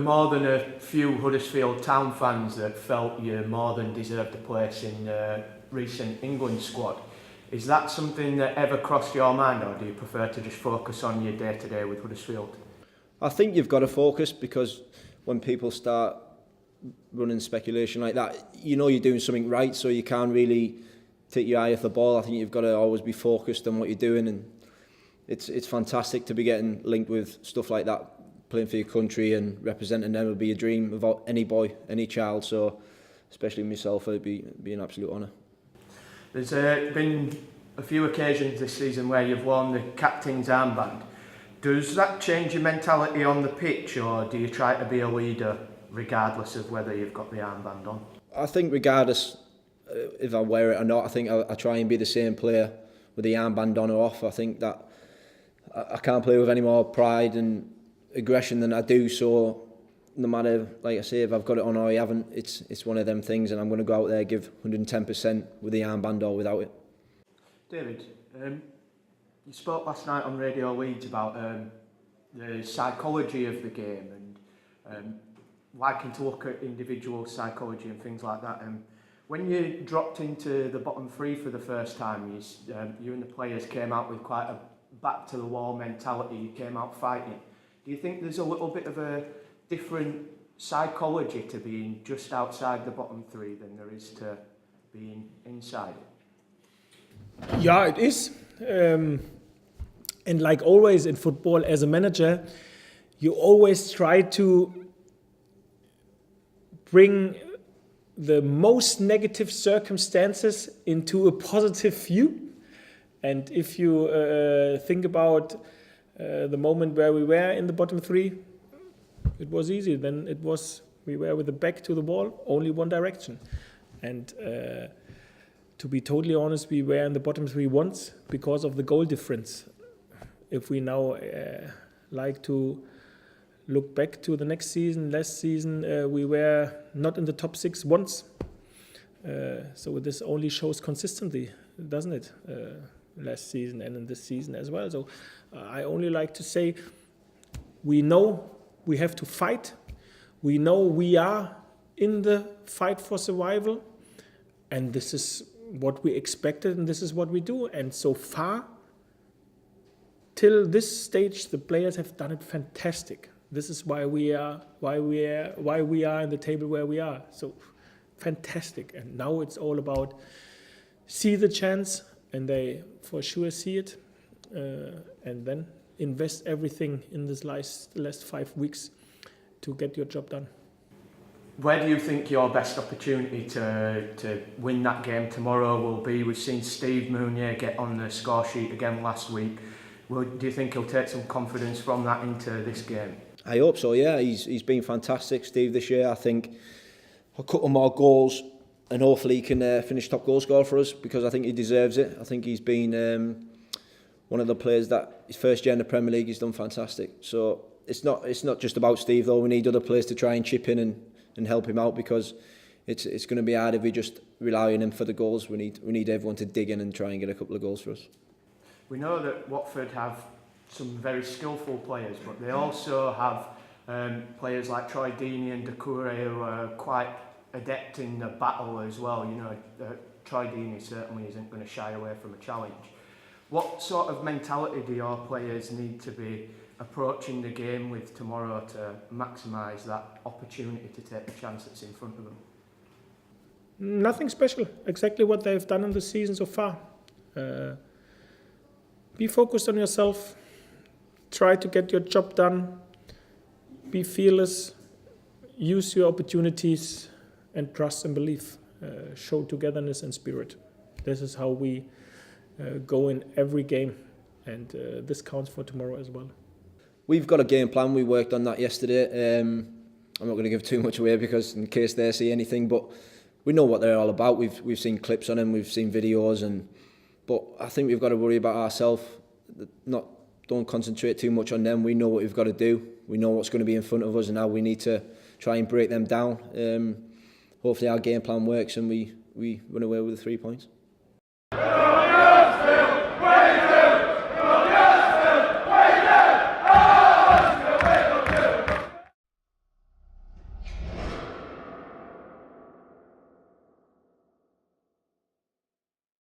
more than a few Huddersfield Town fans that felt you more than deserved a place in the recent England squad. Is that something that ever crossed your mind, or do you prefer to just focus on your day-to-day with Huddersfield? I think you've got to focus, because when people start running speculation like that, you know you're doing something right, so you can't really take your eye off the ball. I think you've got to always be focused on what you're doing, and it's fantastic to be getting linked with stuff like that. Playing for your country and representing them would be a dream of any boy, any child, so especially myself, it'd be an absolute honour. There's been a few occasions this season where you've worn the captain's armband. Does that change your mentality on the pitch, or do you try to be a leader regardless of whether you've got the armband on? I think regardless if I wear it or not, I think I try and be the same player with the armband on or off. I think that I can't play with any more pride and aggression than I do, so no matter, like I say, if I've got it on or I haven't, it's one of them things, and I'm going to go out there, give 110% with the armband or without it. David, you spoke last night on Radio Leeds about the psychology of the game and liking to look at individual psychology and things like that. When you dropped into the bottom three for the first time, you and the players came out with quite a back-to-the-wall mentality. You came out fighting. Do you think there's a little bit of a different psychology to being just outside the bottom three than there is to being inside it? Yeah, it is. And like always in football, as a manager, you always try to bring the most negative circumstances into a positive view. And if you think about the moment where we were in the bottom three, it was easy. Then we were with the back to the wall, only one direction. And to be totally honest, we were in the bottom three once because of the goal difference. If we now like to look back to the next season, last season, we were not in the top six once. So this only shows consistency, doesn't it? Last season and in this season as well. So I only like to say, we know we have to fight. We know we are in the fight for survival, and this is what we expected, and this is what we do. And so far, till this stage, the players have done it fantastic. This is why we are in the table where we are. So fantastic. And now it's all about see the chance, and they for sure see it, and then invest everything in this last 5 weeks to get your job done. Where do you think your best opportunity to win that game tomorrow will be? We've seen Steve Mounier get on the score sheet again last week. Do you think he'll take some confidence from that into this game? I hope so, yeah. He's been fantastic, Steve, this year. I think a couple more goals, and hopefully he can finish top goal scorer for us, because I think he deserves it. I think he's been one of the players that his first year in the Premier League, he's done fantastic. So it's not just about Steve though. We need other players to try and chip in and help him out, because it's going to be hard if we just rely on him for the goals. We need everyone to dig in and try and get a couple of goals for us. We know that Watford have some very skillful players, but they also have players like Troy Deeney and Doucouré who are quite adept in the battle as well. You know, Troy Deeney certainly isn't going to shy away from a challenge. What sort of mentality do your players need to be approaching the game with tomorrow to maximise that opportunity to take the chance that's in front of them? Nothing special. Exactly what they've done in the season so far. Be focused on yourself. Try to get your job done. Be fearless. Use your opportunities and trust and belief. Show togetherness and spirit. This is how we go in every game, and this counts for tomorrow as well. We've got a game plan. We worked on that yesterday. I'm not going to give too much away, because in case they see anything, but we know what they're all about. We've seen clips on them, we've seen videos, but I think we've got to worry about ourselves. Don't concentrate too much on them. We know what we've got to do. We know what's going to be in front of us, and now we need to try and break them down. Hopefully our game plan works and we run away with the 3 points.